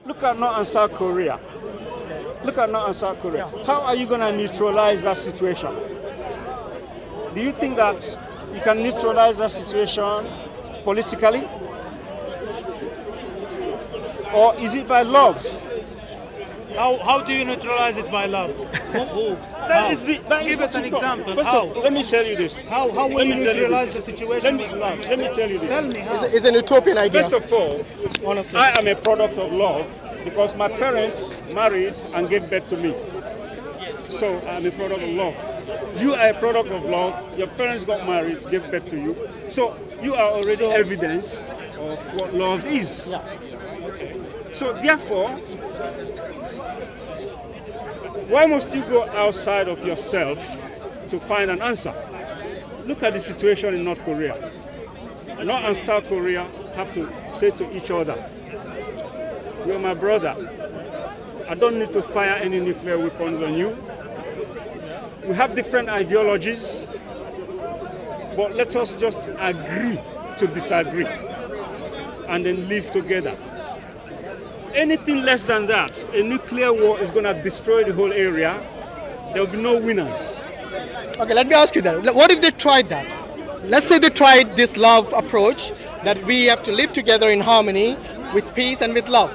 Look at North and South Korea. Look at North and South Korea. How are you going to neutralize that situation? Do you think that you can neutralize that situation politically? Or is it by love? How do you neutralize it by love? Give us an example. First of all, let me tell you this. How will you neutralize the situation with love? Let me tell you this. Tell me how. It's an utopian idea. First of all, honestly, I am a product of love because my parents married and gave birth to me. So I'm a product of love. You are a product of love. Your parents got married, gave birth to you. So you are already evidence of what love is. So therefore, why must you go outside of yourself to find an answer? Look at the situation in North Korea. North and South Korea have to say to each other, "You're my brother. I don't need to fire any nuclear weapons on you. We have different ideologies, but let us just agree to disagree and then live together." Anything less than that, a nuclear war is going to destroy the whole area. There will be no winners. okay, let me ask you that. What if they tried that? Let's say they tried this love approach, that we have to live together in harmony with peace and with love.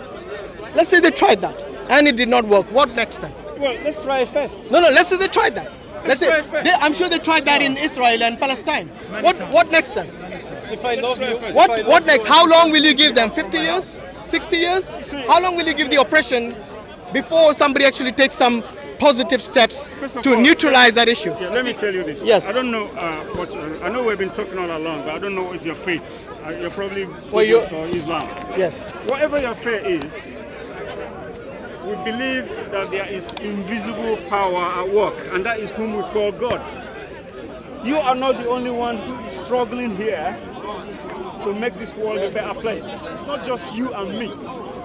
Let's say they tried that and it did not work. What next then? Well, let's try it first. No, let's say they tried that. Let's say try it first. I'm sure they tried that in Israel and Palestine. What next then? If I love you, What next? How long will you give them? 50 years? 60 years? How long will you give the oppression before somebody actually takes some positive steps to neutralize that issue? Yeah, let me tell you this. Yes. I don't know I know we've been talking all along, but I don't know what is your faith. You're probably Buddhist or Islam. Yes. Whatever your faith is, we believe that there is invisible power at work, and that is whom we call God. You are not the only one who is struggling here to make this world a better place. It's not just you and me.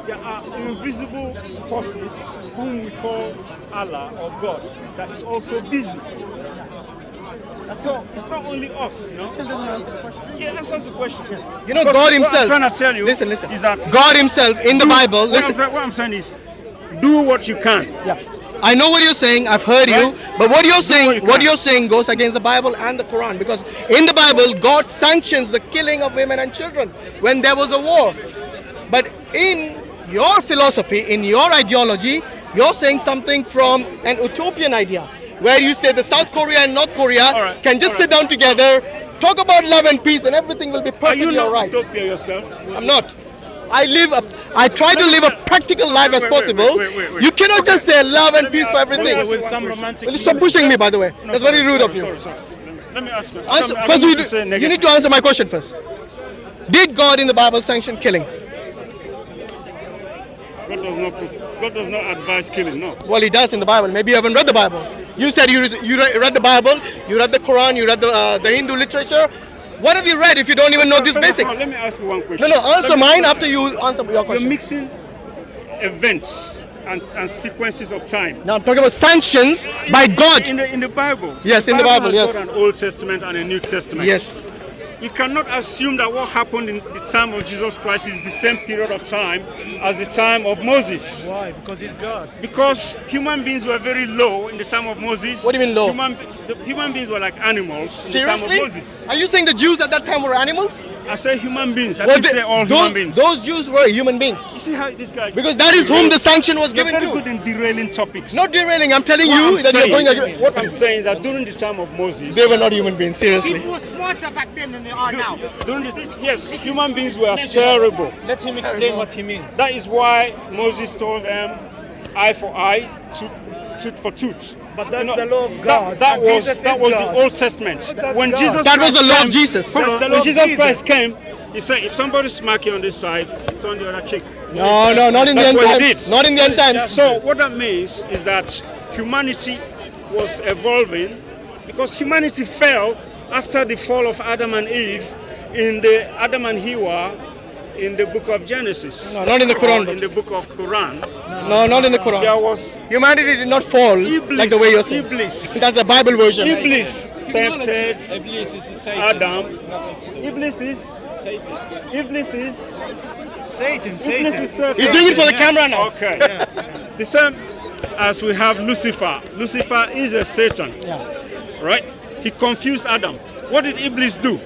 There are invisible forces whom we call Allah or God that is also busy. So it's not only us, you know. Yeah, that's the question. You know, Because God what himself. I'm trying to tell you Listen. is that God himself in the Bible. Listen. What I'm saying is, do what you can. Yeah. I know what you're saying. I've heard you, but what you're saying goes against the Bible and the Quran, because in the Bible, God sanctions the killing of women and children when there was a war. But in your philosophy, in your ideology, you're saying something from an utopian idea, where you say the South Korea and North Korea can just sit down together, talk about love and peace, and everything will be perfectly Are you not all right. utopia yourself? I'm not. I try to live a practical life as possible. Wait. You cannot just say love and peace for everything. with some romantic. Will you stop pushing me, by the way? That's very rude of you. Sorry. Let me ask you. First, you need to answer my question first. Did God in the Bible sanction killing? God does not advise killing, no. Well, he does in the Bible. Maybe you haven't read the Bible. You said you read the Bible, you read the Quran, you read the Hindu literature. What have you read if you don't even know these basics? Let me ask you one question. No, answer mine after you answer your question. You're mixing events and sequences of time. Now I'm talking about sanctions by God. In the Bible. Yes, in the Bible, yes. Got an Old Testament and a New Testament. Yes. You cannot assume that what happened in the time of Jesus Christ is the same period of time as the time of Moses. Why? Because he's God. Because human beings were very low in the time of Moses. What do you mean low? Human beings were like animals Seriously? in the time of Moses. Are you saying the Jews at that time were animals? I say human beings. I didn't say all human beings. Those Jews were human beings. You see how this guy... Because that is whom the sanction was You're given very to. good in derailing topics. Not derailing, I'm telling What you I'm that you're saying- going against... What I'm saying is that during the time of Moses... They were not human beings, seriously. People were smarter back then than they are now. Human beings were terrible. Let him explain what he means. That is why Moses told them, eye for eye, tooth for tooth. But that's the law of God. That was Jesus the is God. Old Testament. When God. Jesus That was the law of came- Jesus. Hold on, That's the law when of Jesus Jesus. Christ came, he said, if somebody smack you on this side, turn the other cheek. No, not in the That's end what he times. did. Not in the end times. So what that means is that humanity was evolving because humanity fell after the fall of Adam and Eve in the Adam and Hawa in the book of Genesis. No, not in the Quran. In the book of Quran. No, not in the Quran. There was Humanity did not fall Iblis, like the way you're saying. Iblis. That's the Bible version. Iblis tempted Iblis is Satan. Adam. It's nothing to do with Iblis is Satan. Iblis is Satan. Iblis is Satan. He's doing it for the camera now. Okay. The same as we have Lucifer. Lucifer is a Satan. Yeah. Right? He confused Adam. What did Iblis do?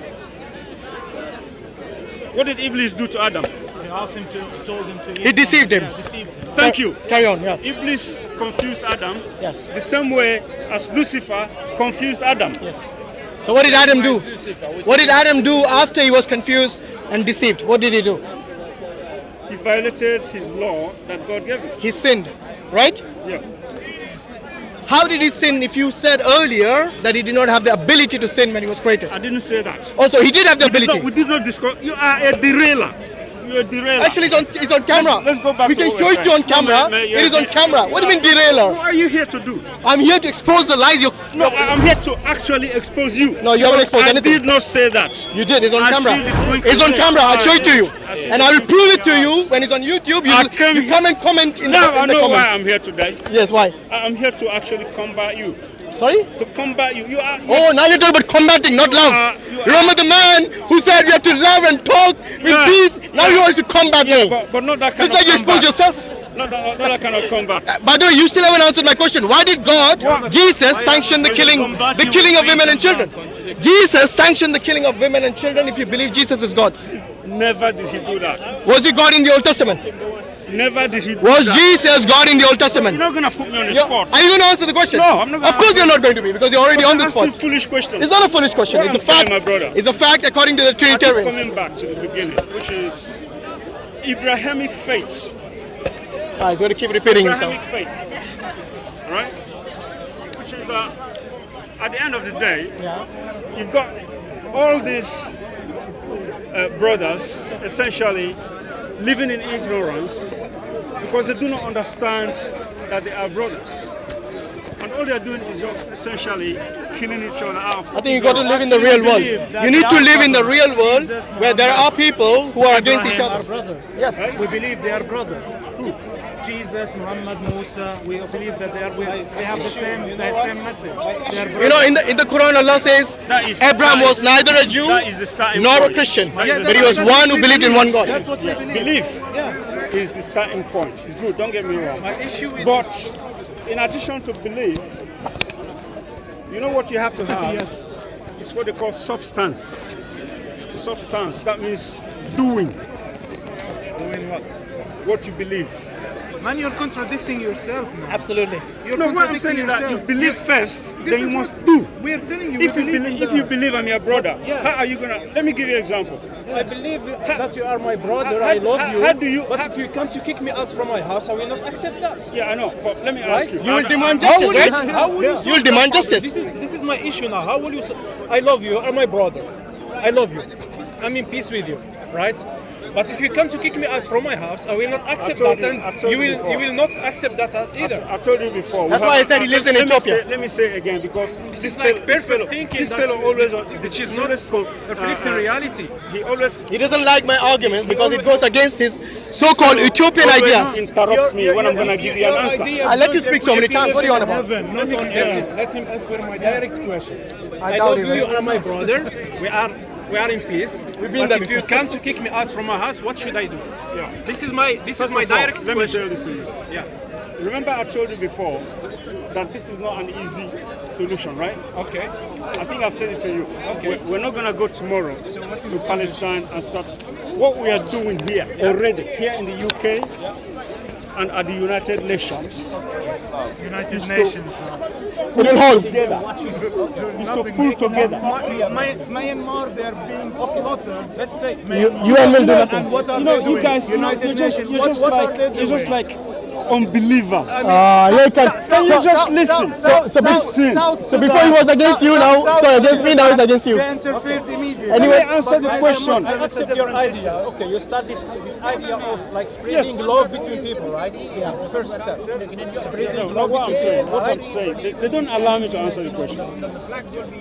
What did Iblis do to Adam? He asked him to, told him to. He deceived him. Yeah, deceived him. Thank you. Carry on, yeah. Iblis confused Adam Yes. the same way as Lucifer confused Adam. Yes. So what did Adam do? What did Adam do after he was confused and deceived? What did he do? He violated his law that God gave him. He sinned, right? Yeah. How did he sin if you said earlier that he did not have the ability to sin when he was created? I didn't say that. Also, he did have the ability. We did not discuss. You are a derailer. You're a derailer. Actually, it's on camera. Let's go back We to can what show we're it to you on saying. camera. No, It is on camera. What do you mean derailer? What are you here to do? I'm here to expose the lies. No, I'm here to actually expose you. No, you haven't exposed anything. I did not say that. You did. It's on I camera. see the point It's on you camera. I'll made. show it to you. I see And the I will point prove you it to made. you when it's on YouTube. I came- You come and comment in Now I the know comments. why I'm here today. Yes, why? I'm here to actually combat you. Sorry? To combat you. You are. Oh, now you're talking about combating, not love. you are- Remember the man who said we have to love and talk with Yeah. peace? Now he wants to combat me. But not that kind It's like you of expose combat. yourself. Not that kind of combat. By the way, you still haven't answered my question. Why did God, What? Jesus, sanction the killing of women and children? Jesus sanctioned the killing of women and children if you believe Jesus is God. Never did he do that. Was he God in the Old Testament? Never did he do Was that. Jesus God in the Old Testament? You're not going to put me on the Yeah. spot. Are you going to answer the question? No, I'm not gonna Of course answer. you're not going to be because you're already on the Asking spot. foolish questions. It's not a foolish question. What It's a I'm saying, fact. my brother. It's a fact according to the I keep Trinitarians. coming back to the beginning, which is Abrahamic faith. He's going to keep repeating himself. Abrahamic faith. Right? Which is that at the end of the day, you've got all these brothers essentially living in ignorance because they do not understand that they are brothers. And all they are doing is just essentially killing each other out. I think you got to live in the real world. You need to live in the real world where there are people who are against each Are other. brothers. Yes. We believe they are brothers. Who? Jesus, Muhammad, Musa. We believe that they have the same message. They are You know, in the Quran, Allah says Abraham was neither a Jew That is the starting nor a point. Christian, Yeah, but he was one who believed in one God. That's what we believe. Belief Yeah. is the starting point. It's good, don't get me wrong. My issue is But in addition to belief, you know what you have to have? Yes. It's what they call substance. Substance, that means doing doing what? what you believe. Man, you're contradicting yourself now. Absolutely. You're No, what I'm saying is that you believe first, then you must do. We're telling you. If we you believe believe, in if you the- believe I'm your brother, yeah. how are you gonna? Let me give you an example. I believe that you are my brother. How- I love how- you. how do you- But how- if you come to kick me out from my house, I will not accept that. Yeah, I know, but let me ask you. You will demand How justice, will you? right? How will you? You will demand justice. This is my issue now. How will you? I love you. You are my brother. I love you. I'm in peace with you, right? But if you come to kick me out from my house, I will not accept told that, you- I and told you you will before. you will not accept that either. I told you before. That's we why I have- said he lives in let me Ethiopia. say- Let me say again because This is like perfect thinking. This fellow always, which is he not always reflecting reality. He always He doesn't like my arguments because it goes against his so-called utopian always ideas. interrupts me when I'm gonna give you an answer. I let you speak so many times. What are you on about? Not on earth. Let him answer my direct question. I doubt love it, you. You man. are my brother. We are in peace. We've been But there if you before. come to kick me out from my house, what should I do? Yeah. This is my First of all, direct let me question. tell you this to you. Yeah. Remember I told you before that this is not an easy solution, right? Okay. I think I've said it to you. Okay. We're not gonna go tomorrow to Palestine and start. What we are doing here already, here in the UK and at the United Nations, United Is to- Nations. Put it hold. together, is to pull together. Myanmar, they are being slaughtered. Let's say You and me do nothing. And what are You know, they doing? you guys, United Nations. you're What just are like, they you're doing? just like unbelievers. Yeah, Can you just listen? So before he was against you, now sorry against me, now he's against you. They interfered immediately. Anyway, answer the question. I accept your idea. Okay, you started this idea of like spreading love between people, right? This is the first step. Spreading No, love what I'm between saying, people, what I'm right? saying, they don't allow me to answer the question.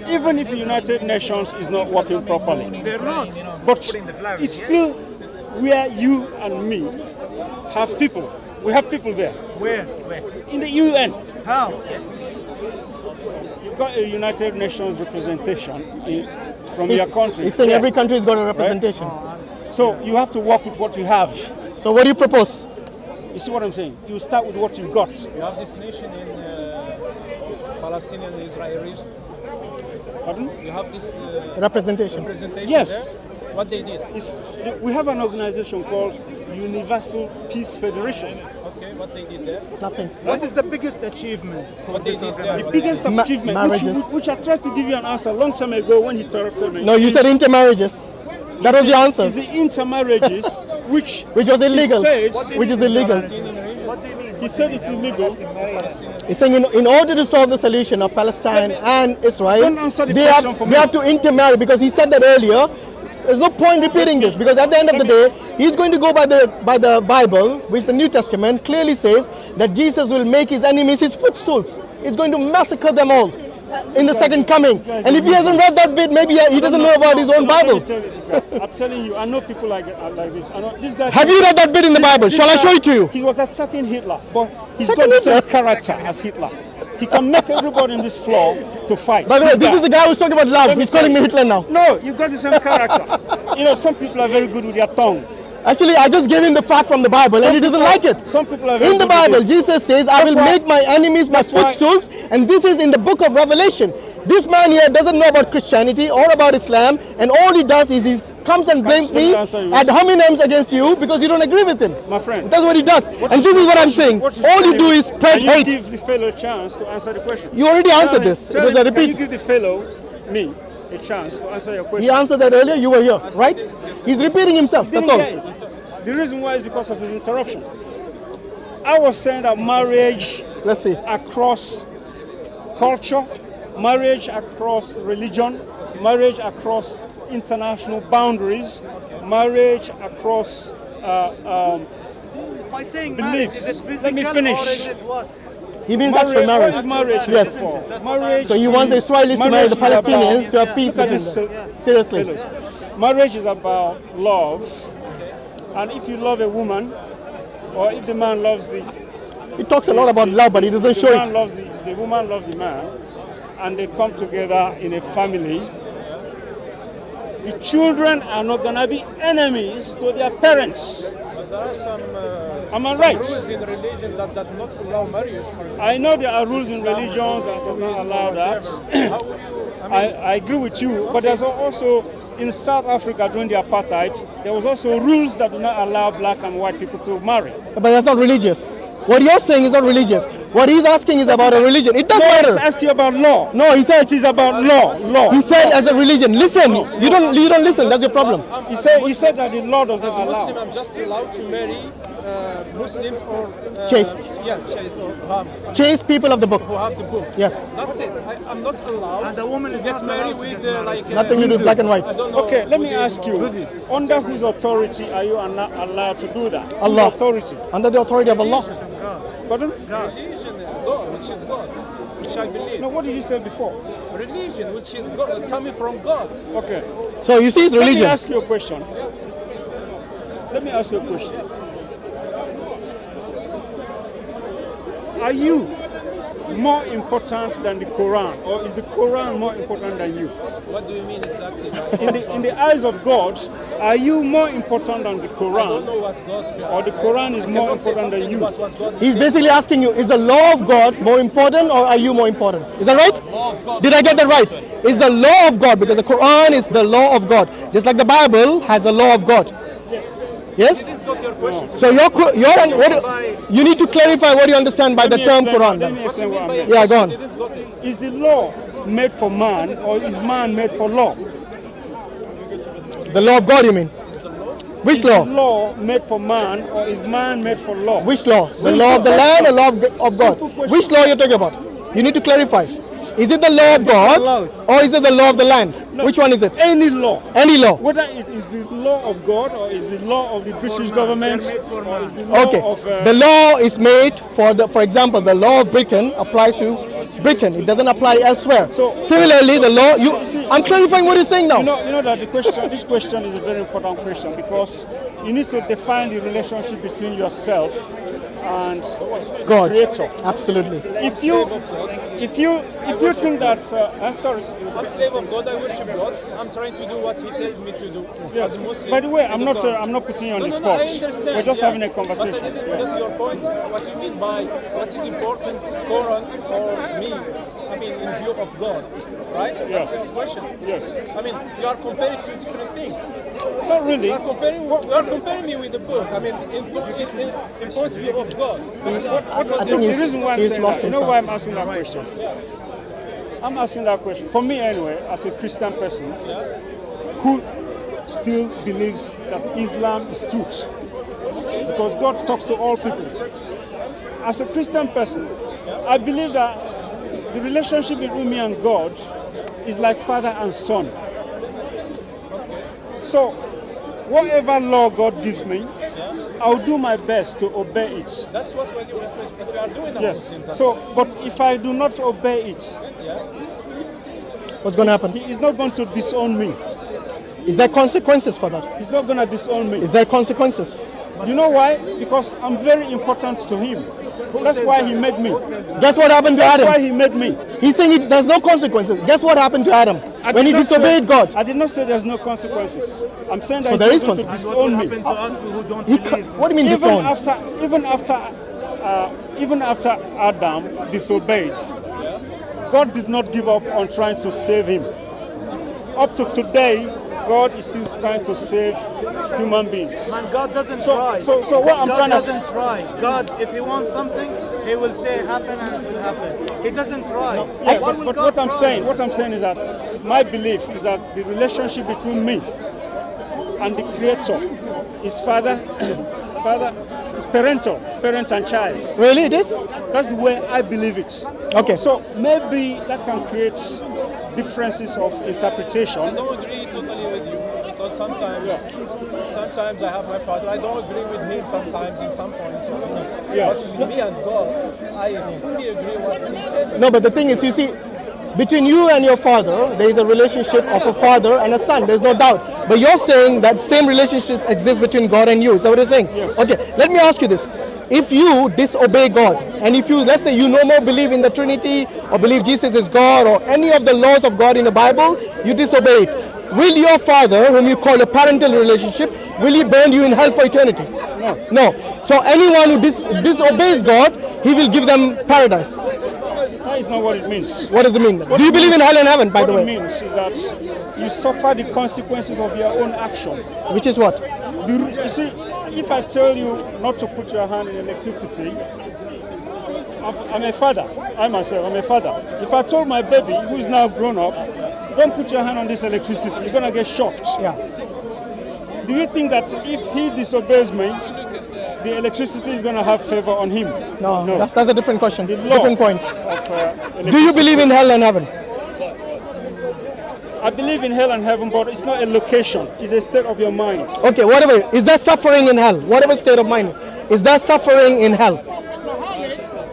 Even if the United Nations is not working properly, They're not. but it's still where you and me have people. We have people there. Where? In the UN, How? you've got a United Nations representation from your country. He's saying there. every country's got a representation. So you have to work with what you have. So what do you propose? You see what I'm saying? You start with what you've got. You have this nation in Palestinian and Israel region. Pardon? You have this Representation. representation Yes. there. What they did. We have an organization called Universal Peace Federation. Okay, what they did there. Nothing. What is the biggest achievement for this The organization? biggest achievement, marriages. which I tried to give you an answer a long time ago when he interrupted me. No, you said intermarriages. That was your answer. Is the intermarriages, which Was illegal. He said, Which is illegal. he said it's illegal. He's saying in order to solve the solution of Palestine and Israel, Don't answer the they question for me. have to intermarry, because he said that earlier. There's no point repeating this, because at the end of the day, he's going to go by the Bible, which the New Testament clearly says that Jesus will make his enemies his footstools. He's going to massacre them all in the second coming. And if he hasn't read that bit, maybe he doesn't know about his own Bible. I'm telling you, I know people like this. I know this guy. Have you read that bit in the Bible? This Shall I guy, show it to you? He was attacking Hitler, but he's Attacking got the same Hitler? character as Hitler. He can make everybody on this floor to fight. By the way, this is the guy who's talking about love. He's calling me Hitler now. No, you've got the same character. You know, some people are very good with their tongue. Actually, I just gave him the fact from the Bible, and he doesn't like it. Some people are very In the good with Bible, this. Jesus says, I That's will why- make my enemies my that's why- footstools, and this is in the book of Revelation. This man here doesn't know about Christianity or about Islam, and all he does is he comes and blames let me me answer you. ad hominem against you because you don't agree with him. My friend. That's what he does. And this is what I'm saying. What All you do is spread Can you hate. give the fellow a chance to answer the question? You already answered this. It Tell was a him, Can you repeat. give the fellow, me, a chance to answer your He question? answered that earlier. You were here, right? He's repeating himself. That's Didn't all. get it. The reason why is because of his interruption. I was saying that marriage Let's see. across culture, marriage across religion, marriage across international boundaries, marriage across By saying beliefs. marriage, is it Let me physical finish. or is it what? He means actual marriage. What is marriage? Yes. Marriage. So he wants the is- Israelis to marry the marriage is about- Palestinians to have peace Look at between this, them. Seriously. fellows. Marriage is about love, and if you love a woman, or if the man loves the He talks a lot about love, but he doesn't show man it. loves the woman loves the man, and they come together in a family, the children are not gonna be enemies to their parents. But there are some Am I right? rules in religion that not allow marriage, for example. I know there are rules in religions that does not allow that. How would you, I agree with you, but there's also in South Africa during the apartheid, there was also rules that do not allow black and white people to marry. But that's not religious. What you're saying is not religious. What he's asking is about a religion. It does No, matter. it's asking about law. No, he said It is about law. Law. He said as a religion. Listen, you don't listen. That's your problem. He said that the law does as not a Muslim, allow. I'm just allowed to marry Muslims or Chaste. Yeah, chaste or Chase people of the book. who have the book. Yes. That's it. I'm not allowed And the woman to is get not married allowed to with get married. like Nothing to do with black and white. I don't know. Okay, let me Buddhism ask you, or- under whose authority are you not allowed to do that? Allah. Whose authority? Under the authority of Allah. Pardon? Religion is God, which is God, which I believe. No, what did you say before? Religion, which is God, coming from God. Okay. So you see, it's Let me religion. ask you a question. Let me ask you a question. Are you more important than the Quran, or is the Quran more important than you? What do you mean exactly? In the eyes of God, are you more important than the I don't Quran, know what God. or the Quran is more Cannot say important than something you? about what God He's basically asking you, is the law of God more important or are you more important? Is that right? Did I get that right? Is the law of God, because the Quran is the law of God. Just like the Bible has the law of God. Yes? It's got your question. So you need to clarify what you understand by the term Quran. Let me then. explain what I mean. Yeah, go on. Didn't got it. Is the law made for man, or is man made for law? The law of God, you mean? Which Is the law? law made for man, or is man made for law? Which law? The law of the land or law of God? Which law you're talking about? You need to clarify. Is it the law of God or is it the law of the land? Which one is it? Any law. Any law. Whether it is the law of God, or is the law of the British government, or is the law Okay. of The law is made for example, the law of Britain applies to Britain. It doesn't apply elsewhere. So- Similarly, the law. I'm clarifying what you're saying now. you know that this question is a very important question, because you need to define the relationship between yourself and God. Creator. Absolutely. If you think that, I'm sorry. I'm slave of God. I worship God. I'm trying to do what He tells me to do. Yes. As a Muslim. By the way, I'm in not God. putting you on No, the no, spot. I understand. We're just yeah. having a conversation. But I didn't get your point. What you mean by what is important, Quran for me? I mean, in view of God, right? Yes. That's your question. Yes. I mean, you are comparing two different things. Not really. You are comparing me with the book. I mean, in point of view of God. The reason why I'm he's saying lost that, you know himself. why I'm asking that question? I'm asking that question, for me anyway, as a Christian person who still believes that Islam is truth. Because God talks to all people. As a Christian person, I believe that the relationship between me and God is like father and son. So, whatever law God gives me, I'll do my best to obey it. That's what you are doing. Yes. So, but if I do not obey it, What's going to happen? He is not going to disown me. Is there consequences for that? He's not going to disown me. Is there consequences? You know why? Because I'm very important to him. That's why he made me. Guess what happened to That's why Adam? he made me. He's saying there's no consequences. Guess what happened to Adam? When he did not disobeyed say- God. I did not say there's no consequences. I'm saying that So he's there not is going to consequence. What will disown me. happen to us who don't He believe? what do you mean disown? Even after Adam disobeyed, God did not give up on trying to save him. Up to today, God is still trying to save human beings. Man, God doesn't So- try. so what I'm God trying to- doesn't try. God, if He wants something, He will say happen and it will happen. He doesn't try. Yeah, Why will but God what I'm try? saying is that my belief is that the relationship between me and the Creator is is parental, parent and child. Really, it is? That's the way I believe it. Okay. So maybe that can create differences of interpretation. I don't agree totally with you because sometimes I have my father. I don't agree with him sometimes in some points. Yeah. But with me and God, I fully agree what he's telling. No, but the thing is, you see, between you and your father, there is a relationship of a father and a son. There's no doubt. But you're saying that same relationship exists between God and you. Is that what you're saying? Yes. Okay, let me ask you this. If you disobey God, and if you, let's say you no more believe in the Trinity, or believe Jesus is God, or any of the laws of God in the Bible, you disobey it, will your father, whom you call a parental relationship, will he burn you in hell for eternity? No. No. So anyone who disobeys God, he will give them paradise. That is not what it means. What does it mean? Do you believe in hell and heaven, by the What it way? means is that you suffer the consequences of your own action. Which is what? You see, if I tell you not to put your hand in electricity, I'm a father. I'm a father. If I told my baby, who is now grown up, don't put your hand on this electricity, you're going to get shocked. Yeah. Do you think that if he disobeys me, the electricity is going to have favor on him? No, No. that's a different question. The law Different point. of, Do you believe in hell and heaven? I believe in hell and heaven, but it's not a location. It's a state of your mind. Okay, whatever. Is there suffering in hell? Whatever state of mind. Is there suffering in hell?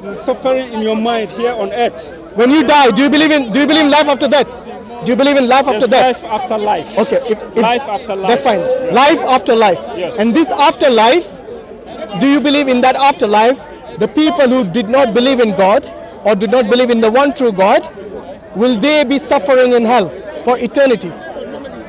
There's suffering in your mind here on earth. When you die, do you believe in life after death? Do you believe in life after There's death? life after life. Okay, Life after life. That's fine. Life after life. Yes. And this afterlife, do you believe in that afterlife? The people who did not believe in God or did not believe in the one true God, will they be suffering in hell for eternity?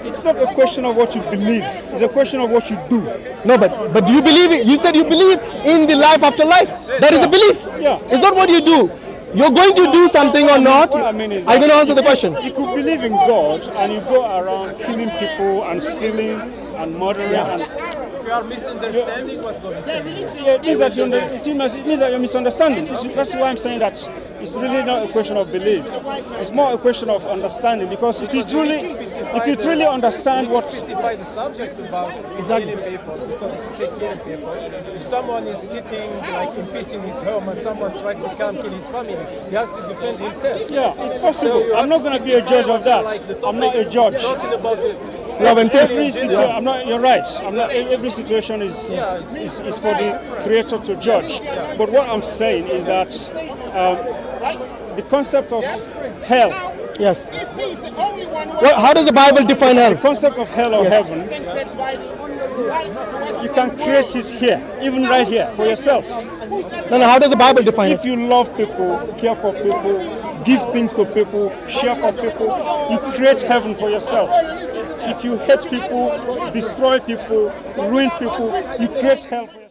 It's not a question of what you believe. It's a question of what you do. No, but do you believe it? You said you believe in the life after life. That is a belief. Yeah. It's not what you do. You're going to do something or not. What I mean is Are you going to that answer the question? You could believe in God and you go around killing people and stealing and murdering and If you are misunderstanding what's going on. yeah, it means that you're misunderstanding. That's why I'm saying that it's really not a question of belief. It's more a question of understanding. Because if you truly understand what Specify the subject about killing people, because if you say killing people, if someone is sitting like in peace in his home and someone tries to come kill his family, he has to defend himself. yeah, it's So possible. you I'm have not going to be a specify judge of what that. like the I'm not a topics judge. Talking about the Love and peace. I'm not. You're right. I'm not. Every situation is for the Creator to judge. But what I'm saying is that the concept of hell, Yes. Well, how does the Bible define hell? the concept of hell or heaven, You can create it here, even right here, for yourself. No, how does the Bible define If it? you love people, care for people, give things to people, share for people, you create heaven for yourself. If you hate people, destroy people, ruin people, you create hell for yourself.